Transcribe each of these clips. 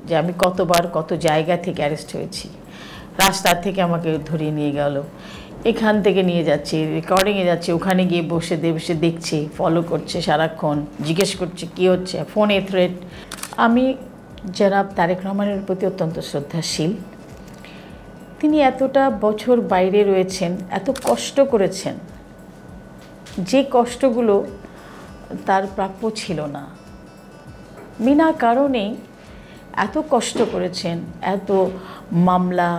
যে আমি কতবার কত জায়গা থেকে অ্যারেস্ট হয়েছি। রাস্তা থেকে আমাকে ধরিয়ে নিয়ে গেল, এখান থেকে নিয়ে যাচ্ছে, রেকর্ডিংয়ে যাচ্ছে, ওখানে গিয়ে বসে দেখছে, ফলো করছে, সারাক্ষণ জিজ্ঞেস করছে কী হচ্ছে, ফোনে থ্রেট। আমি জনাব তারেক রহমানের প্রতি অত্যন্ত শ্রদ্ধাশীল। তিনি এতটা বছর বাইরে রয়েছেন, এত কষ্ট করেছেন, যে কষ্টগুলো তার প্রাপ্য ছিল না। বিনা কারণেই এত কষ্ট করেছেন, এত মামলা,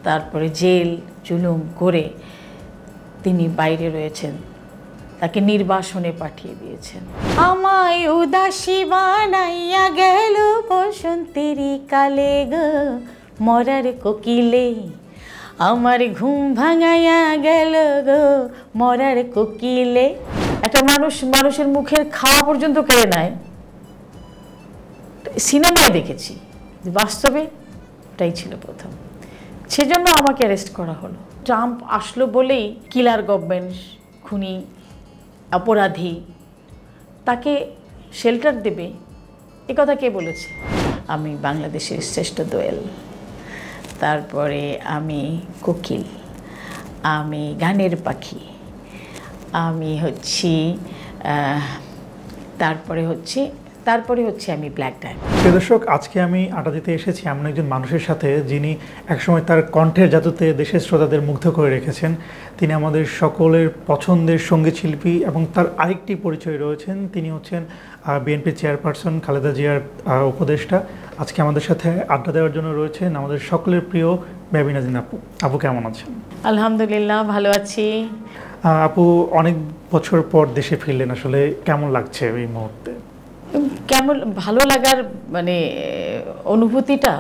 তারপরে জেল জুলুম করে তিনি বাইরে রয়েছেন, তাকে নির্বাসনে পাঠিয়ে দিয়েছেন। আমায় উদাসী বানাইয়া গেল বসন্তেরই কালে গো মরার কোকিলে, আমার ঘুম ভাঙাইয়া গেল গো মরার কোকিলে। একটা মানুষের মুখের খাওয়া পর্যন্ত কেড়ে নেয়, সিনেমায় দেখেছি, বাস্তবে ওটাই ছিল প্রথম। সেজন্য আমাকে অ্যারেস্ট করা হলো। ট্রাম্প আসলো বলেই কিলার গভর্নমেন্ট, খুনি, অপরাধী, তাকে শেল্টার দেবে, এ কথা কে বলেছে? আমি বাংলাদেশের শ্রেষ্ঠ দোয়েল, তারপরে আমি কোকিল, আমি গানের পাখি, আমি হচ্ছি তারপরে হচ্ছে আমি ব্ল্যাক ডায়মন্ড। প্রিয় দর্শক, আজকে আমি আড্ডা দিতে এসেছি এমন একজন মানুষের সাথে যিনি একসময় তার কণ্ঠের জাদুতে দেশের শ্রোতাদের মুগ্ধ করে রেখেছেন। তিনি আমাদের সকলের পছন্দের সঙ্গীত শিল্পী এবং তার আরেকটি পরিচয় রয়েছেন, তিনি হচ্ছেন বিএনপি চেয়ারপারসন খালেদা জিয়ার উপদেষ্টা। আজকে আমাদের সাথে আড্ডা দেওয়ার জন্য রয়েছেন আমাদের সকলের প্রিয় বেবি নাজিন আপু। আপু কেমন আছেন? আলহামদুলিল্লাহ, ভালো আছি। আপু, অনেক বছর পর দেশে ফিরলেন, আসলে কেমন লাগছে এই মুহূর্তে? কেমন ভালো লাগার মানে অনুভূতিটা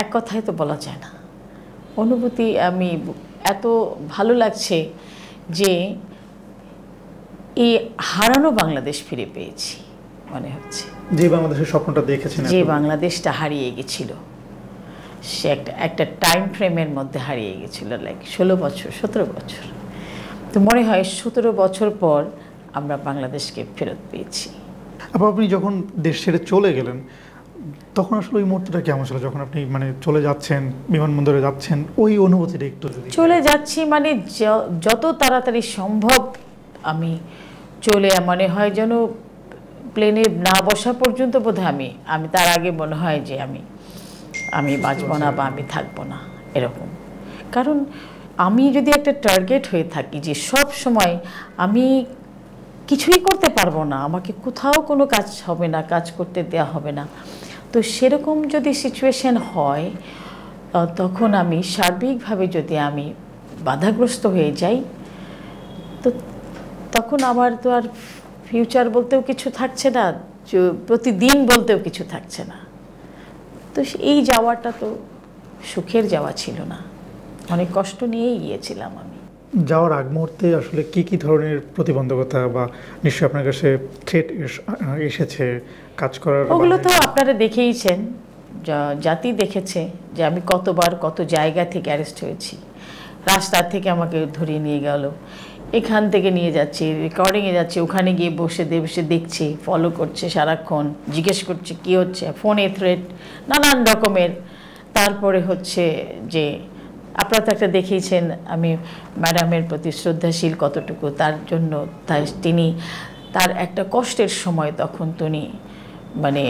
এক কথায় তো বলা যায় না। অনুভূতি আমি এত ভালো লাগছে যে এই হারানো বাংলাদেশ ফিরে পেয়েছি মনে হচ্ছে। যে বাংলাদেশের স্বপ্নটা দেখেছেন, যে বাংলাদেশটা হারিয়ে গেছিল, সে একটা টাইম ফ্রেমের মধ্যে হারিয়ে গেছিল, লাইক 16 বছর 17 বছর। তো মনে হয় 17 বছর পর আমরা বাংলাদেশকে ফেরত পেয়েছি। আপনি যখন দেশ ছেড়ে চলে গেলেন তখন আসলে ওই মুহূর্তটা কেমন ছিল, যখন আপনি মানে চলে যাচ্ছেন, বিমানবন্দরে যাচ্ছেন, ওই অনুভূতিটা একটু? চলে যাচ্ছি মানে যত তাড়াতাড়ি সম্ভব আমি চলে, মনে হয় যেন প্লেনে না বসা পর্যন্ত বোধহয় আমি তার আগে মনে হয় যে আমি বাঁচবো না বা আমি থাকবো না, এরকম। কারণ আমি যদি একটা টার্গেট হয়ে থাকি যে সব সময় আমি কিছুই করতে পারবো না, আমাকে কোথাও কোনো কাজ হবে না, কাজ করতে দেওয়া হবে না, তো সেরকম যদি সিচুয়েশন হয় তখন আমি সার্বিকভাবে যদি আমি বাধাগ্রস্ত হয়ে যাই, তো তখন আমার তো আর ফিউচার বলতেও কিছু থাকছে না, প্রতিদিন বলতেও কিছু থাকছে না। তো এই যাওয়াটা তো সুখের যাওয়া ছিল না, অনেক কষ্ট নিয়েই গিয়েছিলাম আমি। যাওয়ার আগ মুহূর্তে আসলে কি ধরনের প্রতিবন্ধকতা বা নিশ্চয়ই আপনার কাছে থ্রেট এসেছে কাজ করার? ওগুলো তো আপনারা দেখেইছেন, জাতি দেখেছে যে আমি কতবার কত জায়গা থেকে অ্যারেস্ট হয়েছি। রাস্তা থেকে আমাকে ধরিয়ে নিয়ে গেল, এখান থেকে নিয়ে যাচ্ছে, রেকর্ডিংয়ে যাচ্ছে, ওখানে গিয়ে বসে দেখছে, ফলো করছে, সারাক্ষণ জিজ্ঞেস করছে কী হচ্ছে, ফোনে থ্রেট, নানান রকমের। তারপরে হচ্ছে যে আপনারা তো একটা দেখেইছেন আমি ম্যাডামের প্রতি শ্রদ্ধাশীল কতটুকু, তার জন্য তিনি তার একটা কষ্টের সময় তখন তিনি মানে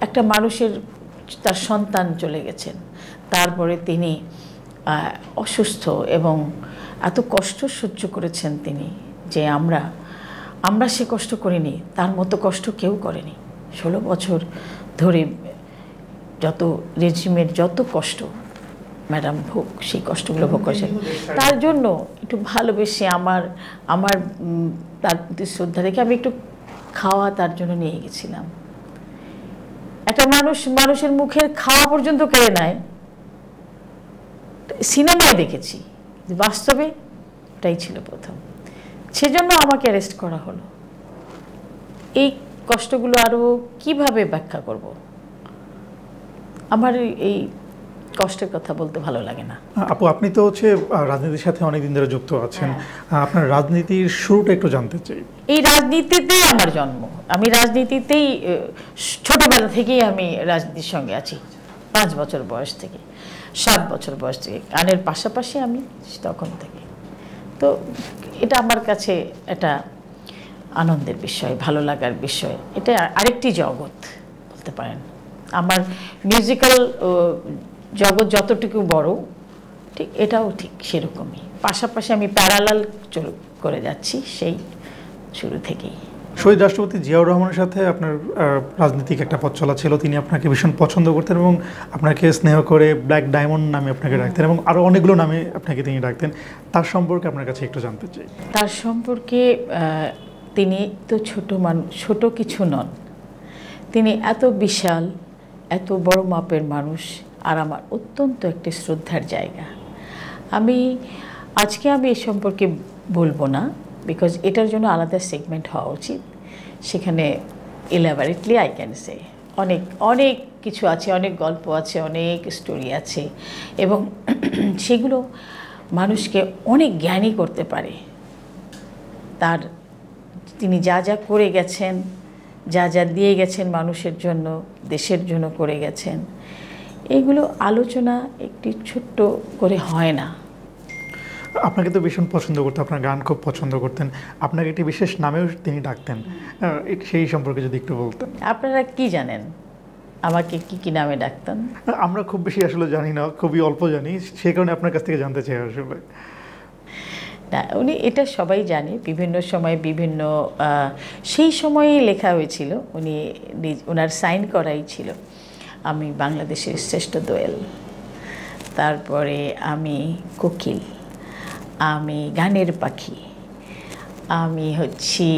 একটা মানুষের তার সন্তান চলে গেছেন, তারপরে তিনি অসুস্থ এবং এত কষ্ট সহ্য করেছেন তিনি যে আমরা সে কষ্ট করিনি, তার মতো কষ্ট কেউ করেনি। 16 বছর ধরে যত রেজিমের যত কষ্ট ম্যাডাম সেই কষ্টগুলো ভোগ করেছেন, তার জন্য একটু ভালোবেসে আমার তার প্রতি শ্রদ্ধা রেখে আমি একটু খাওয়া তার জন্য নিয়ে গেছিলাম। একটা মানুষের মুখের খাওয়া পর্যন্ত কেড়ে নেয়, সিনেমায় দেখেছি, বাস্তবে ওটাই ছিল প্রথম। সেজন্য আমাকে অ্যারেস্ট করা হলো। এই কষ্টগুলো আরও কিভাবে ব্যাখ্যা করব? আমার এই কষ্টের কথা বলতে ভালো লাগে না। আপু, আপনি তো হচ্ছে রাজনীতির সাথে অনেকদিন ধরে যুক্ত আছেন, আপনার রাজনীতির শুরুটা একটু জানতে চাই। এই রাজনীতিতেই আমার জন্ম, আমি রাজনীতিতেই ছোটবেলা থেকেই আমি রাজনীতির সঙ্গে আছি। 5 বছর বয়স থেকে 7 বছর বয়স থেকে গানের পাশাপাশি আমি তখন থেকে। তো এটা আমার কাছে একটা আনন্দের বিষয়, ভালো লাগার বিষয়। এটা আরেকটি জগৎ বলতে পারেন। আমার মিউজিক্যাল জগৎ যতটুকু বড়, ঠিক এটাও ঠিক সেরকমই। পাশাপাশি আমি প্যারালাল করে যাচ্ছি সেই শুরু থেকেই। শহীদ রাষ্ট্রপতি জিয়াউর রহমানের সাথে আপনার রাজনৈতিক একটা পথ চলা ছিল। তিনি আপনাকে ভীষণ পছন্দ করতেন এবং আপনাকে স্নেহ করে ব্ল্যাক ডায়মন্ড নামে আপনাকে ডাকতেন এবং আরও অনেকগুলো নামে আপনাকে তিনি ডাকতেন। তার সম্পর্কে আপনার কাছে একটু জানতে চাই। তার সম্পর্কে তিনি তো ছোট কিছু নন। তিনি এত বিশাল, এত বড় মাপের মানুষ, আর আমার অত্যন্ত একটি শ্রদ্ধার জায়গা। আজকে আমি এই সম্পর্কে বলবো না, বিকজ এটার জন্য আলাদা সেগমেন্ট হওয়া উচিত। সেখানে এলাবোরেটলি আই ক্যান সে অনেক অনেক কিছু আছে, অনেক গল্প আছে, অনেক স্টোরি আছে, এবং সেগুলো মানুষকে অনেক জ্ঞানী করতে পারে। তিনি যা যা করে গেছেন, যা যা দিয়ে গেছেন মানুষের জন্য, দেশের জন্য করে গেছেন, এগুলো আলোচনা একটি ছোট্ট করে হয় না। আপনাকে তো ভীষণ পছন্দ করতেন, আপনার গান খুব পছন্দ করতেন, আপনাকে একটি বিশেষ নামেও তিনি ডাকতেন, সেই সম্পর্কে যদি একটু বলতেন। আপনারা কি জানেন আমাকে কি নামে ডাকতেন? আমরা খুব বেশি আসলে জানি না, খুবই অল্প জানি, সেই কারণে আপনার কাছ থেকে জানতে চাই আসলে। না, উনি এটা সবাই জানে, বিভিন্ন সময় বিভিন্ন সেই সময়েই লেখা হয়েছিল, ওনার সাইন করাই ছিল আমি বাংলাদেশের শ্রেষ্ঠ দোয়েল, তারপরে আমি কোকিল, আমি গানের পাখি, আমি হচ্ছি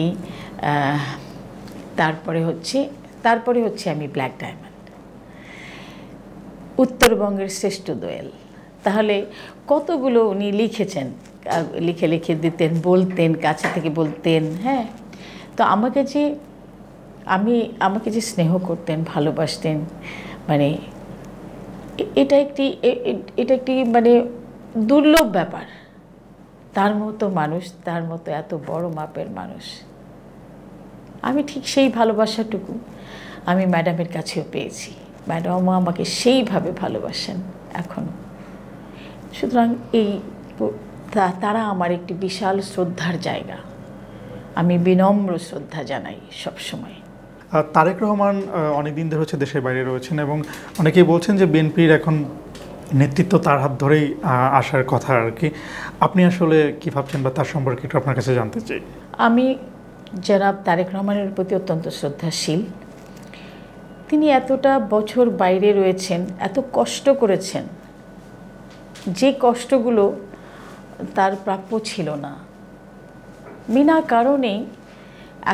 তারপরে হচ্ছে আমি ব্ল্যাক ডায়মন্ড, উত্তরবঙ্গের শ্রেষ্ঠ দোয়েল। তাহলে কতগুলো উনি লিখেছেন, লিখে লিখে দিতেন, বলতেন, কাছে থেকে বলতেন। হ্যাঁ, তো আমাকে যে স্নেহ করতেন, ভালোবাসতেন, মানে এটা একটি মানে দুর্লভ ব্যাপার। তার মতো মানুষ, তার মতো এত বড় মাপের মানুষ, আমি ঠিক সেই ভালোবাসাটুকু আমি ম্যাডামের কাছেও পেয়েছি। ম্যাডামও আমাকে সেইভাবে ভালোবাসেন এখনও। সুতরাং তারা আমার একটি বিশাল শ্রদ্ধার জায়গা, আমি বিনম্র শ্রদ্ধা জানাই সবসময়। তারেক রহমান অনেকদিন ধরে হচ্ছে দেশের বাইরে রয়েছেন এবং অনেকেই বলছেন যে বিএনপির এখন নেতৃত্ব তার হাত ধরেই আসার কথা আর কি। আপনি আসলে কী ভাবছেন বা তার সম্পর্কে একটু আপনার কাছে জানতে চাই। আমি জনাব তারেক রহমানের প্রতি অত্যন্ত শ্রদ্ধাশীল। তিনি এতটা বছর বাইরে রয়েছেন, এত কষ্ট করেছেন, যে কষ্টগুলো তার প্রাপ্য ছিল না। বিনা কারণেই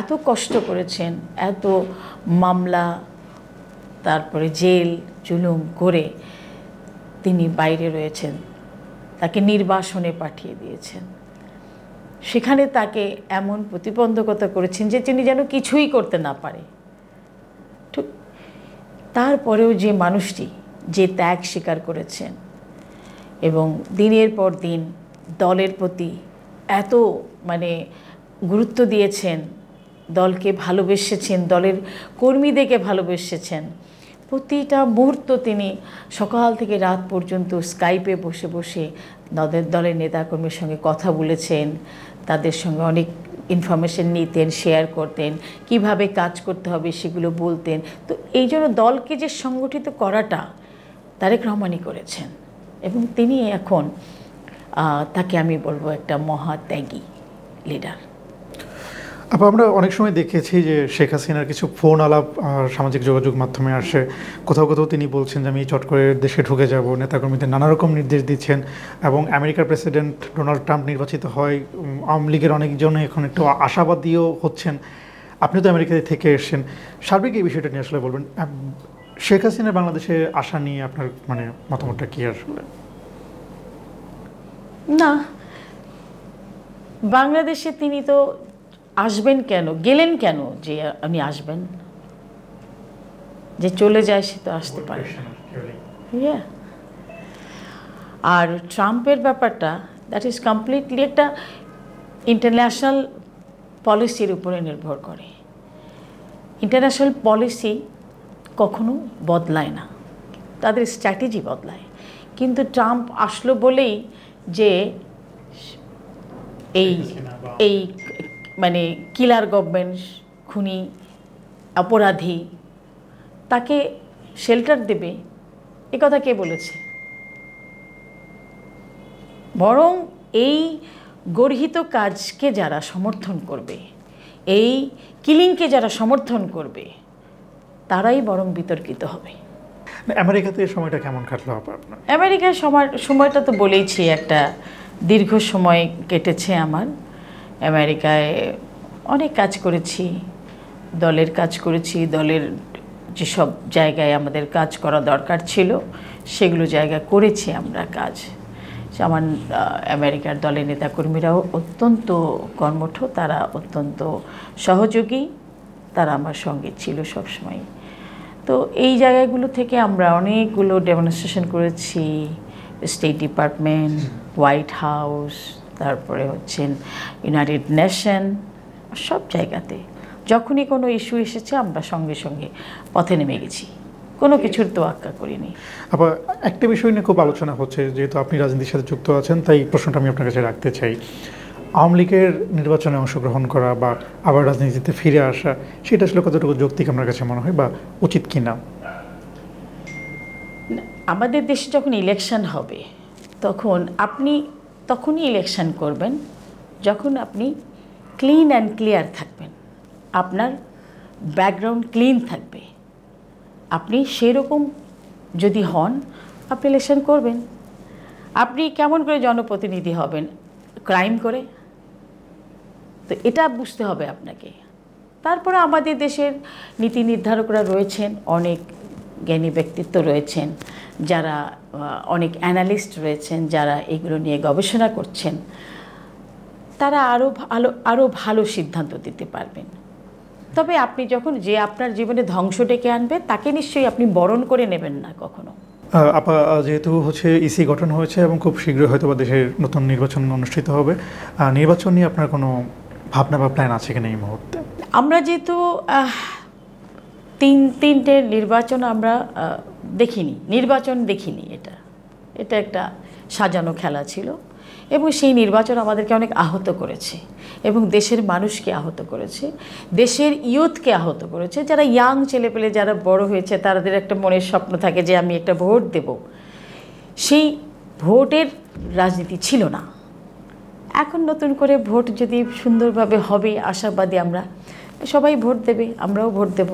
এত কষ্ট করেছেন, এত মামলা, তারপরে জেল জুলুম করে তিনি বাইরে রয়েছেন। তাকে নির্বাসনে পাঠিয়ে দিয়েছেন, সেখানে তাকে এমন প্রতিবন্ধকতা করেছেন যে তিনি যেন কিছুই করতে না পারে। ঠিক তারপরেও যে মানুষটি যে ত্যাগ স্বীকার করেছেন এবং দিনের পর দিন দলের প্রতি এত মানে গুরুত্ব দিয়েছেন, দলকে ভালোবেসেছেন, দলের কর্মীদেরকে ভালোবেসেছেন, প্রতিটা মুহূর্ত তিনি সকাল থেকে রাত পর্যন্ত স্কাইপে বসে বসে দলের নেতাকর্মীর সঙ্গে কথা বলেছেন, তাদের সঙ্গে অনেক ইনফরমেশন নিতেন, শেয়ার করতেন, কিভাবে কাজ করতে হবে সেগুলো বলতেন। তো এই জন্য দলকে যে সংগঠিত করাটা তারেক রহমানই করেছেন এবং তিনি এখন তাকে আমি বলবো একটা মহাত্যাগী লিডার। আমরা অনেক সময় দেখেছি যে শেখ হাসিনার কিছু ফোন আলাপ সামাজিক যোগাযোগ মাধ্যমে আসে, কোথাও কোথাও তিনি বলছেন যে আমি চট করে দেশে ঢুকে যাব, নেতাকর্মীদের নানা রকম নির্দেশ দিচ্ছেন এবং আমেরিকার প্রেসিডেন্ট ডোনাল্ড ট্রাম্প নির্বাচিত হয়, আওয়ামী লীগের অনেকজনে এখন একটু আশাবাদীও হচ্ছেন। আপনি তো আমেরিকাতে থেকে এসেছেন, সার্বিক এই বিষয়টা নিয়ে আসলে বলবেন। শেখ হাসিনার বাংলাদেশে আসা নিয়ে আপনার মানে মতামতটা কী আসলে? না, বাংলাদেশে তিনি তো আসবেন কেন, গেলেন কেন যে আপনি আসবেন? যে চলে যায় সে তো আসতে পারে না। আর ট্রাম্পের ব্যাপারটা দ্যাট ইজ কমপ্লিটলি একটা ইন্টারন্যাশনাল পলিসির উপরে নির্ভর করে। ইন্টারন্যাশনাল পলিসি কখনো বদলায় না, তাদের স্ট্র্যাটেজি বদলায়। কিন্তু ট্রাম্প আসলো বলেই যে এই মানে কিলার গভর্নমেন্ট, খুনি, অপরাধী তাকে শেল্টার দেবে, এ কথা কে বলেছে? বরং এই গর্হিত কাজকে যারা সমর্থন করবে, এই কিলিংকে যারা সমর্থন করবে, তারাই বরং বিতর্কিত হবে। আমেরিকাতে এই সময়টা কেমন কাটলো আপনার? আমেরিকার সময়টা তো বলেইছি, একটা দীর্ঘ সময় কেটেছে আমার। আমেরিকায় অনেক কাজ করেছি, দলের কাজ করেছি, দলের যেসব জায়গায় আমাদের কাজ করা দরকার ছিল সেগুলো জায়গা করেছি আমরা কাজ। আমার আমেরিকার দলের নেতাকর্মীরাও অত্যন্ত কর্মঠ, তারা অত্যন্ত সহযোগী, তারা আমার সঙ্গে ছিল সবসময়। তো এই জায়গাগুলো থেকে আমরা অনেকগুলো ডেমনস্ট্রেশন করেছি, স্টেট ডিপার্টমেন্ট, হোয়াইট হাউস, তারপরে হচ্ছেন ইউনাইটেড নেশন, সব জায়গাতে যখনই কোনো ইস্যু এসেছে আমরা সঙ্গে সঙ্গে পথে নেমে গেছি, কোনো কিছুর তোয়াক্কা করিনি। আবার একটা বিষয় নিয়ে খুব আলোচনা হচ্ছে, যেহেতু আপনি রাজনীতির সাথে যুক্ত আছেন তাই প্রশ্নটা আমি আপনার কাছে রাখতে চাই। আওয়ামী লীগের নির্বাচনে অংশগ্রহণ করা বা আবার রাজনীতিতে ফিরে আসা, সেটা আসলে কতটুকু যৌক্তিক আপনার কাছে মনে হয় বা উচিত কি না? আমাদের দেশে যখন ইলেকশন হবে তখনই ইলেকশন করবেন যখন আপনি ক্লিন অ্যান্ড ক্লিয়ার থাকবেন, আপনার ব্যাকগ্রাউন্ড ক্লিন থাকবে। আপনি সেরকম যদি হন, আপনি ইলেকশন করবেন। আপনি কেমন করে জনপ্রতিনিধি হবেন? ক্রাইম করে? তো এটা বুঝতে হবে আপনাকে। তারপরে আমাদের দেশের নীতি নির্ধারকরা রয়েছেন, অনেক জ্ঞানী ব্যক্তিত্ব রয়েছেন, যারা অনেক অ্যানালিস্ট রয়েছেন, যারা এগুলো নিয়ে গবেষণা করছেন, তারা আরও ভালো সিদ্ধান্ত দিতে পারবেন। তবে আপনি যখন যে আপনার জীবনে ধ্বংস ডেকে আনবে তাকে নিশ্চয়ই আপনি বরণ করে নেবেন না কখনো। আপা, যেহেতু হচ্ছে ইসি গঠন হয়েছে এবং খুব শীঘ্রই হয়তো বা দেশের নতুন নির্বাচন অনুষ্ঠিত হবে, নির্বাচন নিয়ে আপনার কোনো ভাবনা বা প্ল্যান আছে কিনা এই মুহূর্তে? আমরা যেহেতু তিনটে নির্বাচন আমরা দেখিনি, এটা একটা সাজানো খেলা ছিল এবং সেই নির্বাচন আমাদেরকে অনেক আহত করেছে এবং দেশের মানুষকে আহত করেছে, দেশের ইয়ুথকে আহত করেছে। যারা ইয়াং ছেলেপেলে, যারা বড় হয়েছে, তাদের একটা মনের স্বপ্ন থাকে যে আমি একটা ভোট দেব, সেই ভোটের রাজনীতি ছিল না। এখন নতুন করে ভোট যদি সুন্দরভাবে হবে, আশাবাদী আমরা, সবাই ভোট দেবে, আমরাও ভোট দেব,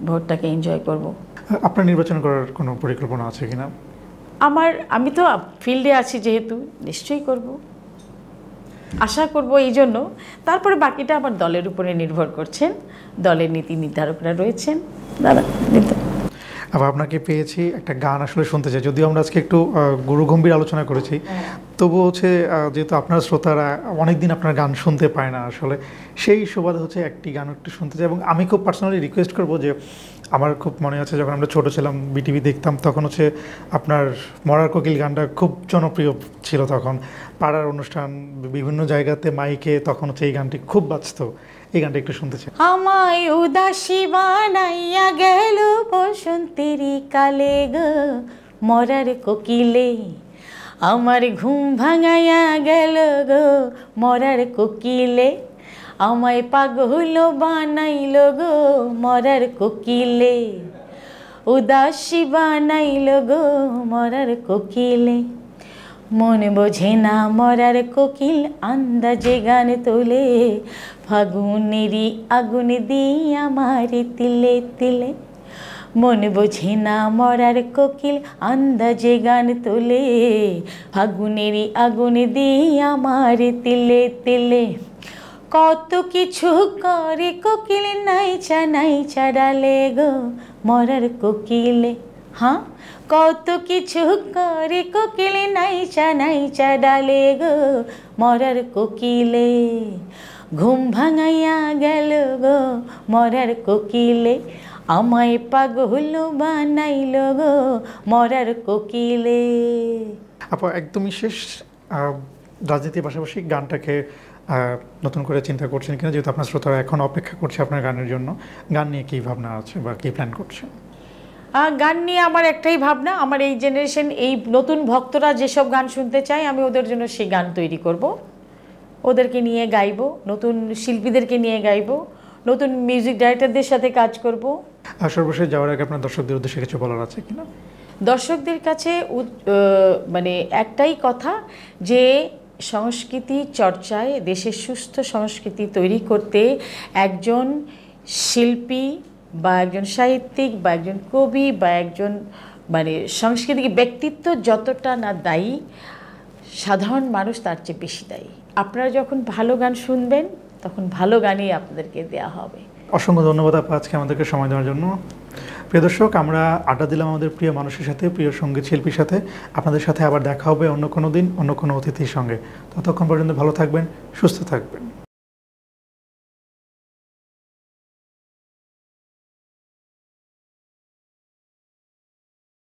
ভোটটাকে এনজয় করব। আপনার নির্বাচন করার কোনো পরিকল্পনা আছে কিনা? আমি তো ফিল্ডে আছি যেহেতু, নিশ্চয়ই করব, আশা করব। এই জন্য তারপরে বাকিটা আমার দলের উপরে নির্ভর করছেন, দলের নীতি নির্ধারকরা রয়েছেন, দাদা। আবার আপনাকে পেয়েছি, একটা গান আসলে শুনতে চাই, যদিও আমরা আজকে একটু গুরুগম্ভীর আলোচনা করেছি, তবু হচ্ছে যেহেতু আপনার শ্রোতারা অনেকদিন আপনার গান শুনতে পায় না, আসলে সেই সুবাদে হচ্ছে একটি গান একটু শুনতে চাই। এবং আমি খুব পার্সোনালি রিকোয়েস্ট করবো যে, আমার খুব মনে আছে যখন আমরা ছোটো ছিলাম, বিটিভি দেখতাম, তখন হচ্ছে আপনার মরার কোকিল গানটা খুব জনপ্রিয় ছিল তখন, পাড়ার অনুষ্ঠান, বিভিন্ন জায়গাতে মাইকে তখন হচ্ছে এই গানটি খুব বাজতো। এই গানটা একটু শুনতে চাই। আমায় উদাসী বানাইয়া গেল বসন্তেরি কালে গো মরার কোকিলে, আমার ঘুম ভাঙাইয়া গেল গো মরার কোকিলে, আমায় পাগল বানাইল গো মরার কোকিলে, উদাসী বানাইল গো মরার কোকিলে। মন বোঝে না মরার কোকিল আন্দাজে গান তোলে, ফাগুনেরই আগুন দিয়ে আমার তিলে তিলে। মন বোঝে না মরার কোকিল আন্দাজে গান তোলে, ফাগুনেরই আগুন দিয়ে আমার তিলে তিলে। কত কিছু করে কোকিল নাইচা নাইচা ডালে গো মরার কোকিলে। হ্যাঁ, কত কিছু করে কোকিল নাইচা নাইচা ডালে গো মরার কোকিলে, ঘুম ভাঙাইয়া গেল গো মরার কোকিলে, আমায় পাগল বানাইল গো মরার কোকিলে। আপু একদমই শেষ, রাজনীতির পাশাপাশি গানটাকে নতুন করে চিন্তা করছেন কিনা, যেহেতু আপনার শ্রোতারা এখন অপেক্ষা করছে আপনার গানের জন্য, গান নিয়ে কী ভাবনা আছে বা কী প্ল্যান করছেন? গান নিয়ে আমার একটাই ভাবনা, আমার এই জেনারেশন, এই নতুন ভক্তরা যেসব গান শুনতে চায় আমি ওদের জন্য সেই গান তৈরি করব, ওদেরকে নিয়ে গাইবো, নতুন শিল্পীদেরকে নিয়ে গাইবো, নতুন মিউজিক ডাইরেক্টরদের সাথে কাজ করব। আর সর্বশেষ যাওয়ার আগে আপনার দর্শকদের উদ্দেশ্যে কিছু বলার আছে কিনা? দর্শকদের কাছে মানে একটাই কথা, যে সংস্কৃতি চর্চায়, দেশের সুস্থ সংস্কৃতি তৈরি করতে একজন শিল্পী বা একজন সাহিত্যিক বা একজন কবি বা একজন মানে সাংস্কৃতিক ব্যক্তিত্ব যতটা না দায়ী, সাধারণ মানুষ তার চেয়ে বেশি দায়ী। আপনারা যখন ভালো গান শুনবেন তখন ভালো গানই আপনাদেরকে দেয়া হবে। অসংখ্য ধন্যবাদ আপু আজকে আমাদেরকে সময় দেওয়ার জন্য। প্রিয় দর্শক, আমরা আড্ডা দিলাম আমাদের প্রিয় মানুষের সাথে, প্রিয় সঙ্গীত শিল্পীর সাথে। আপনাদের সাথে আবার দেখা হবে অন্য কোনো দিন, অন্য কোনো অতিথির সঙ্গে। ততক্ষণ পর্যন্ত ভালো থাকবেন, সুস্থ থাকবেন।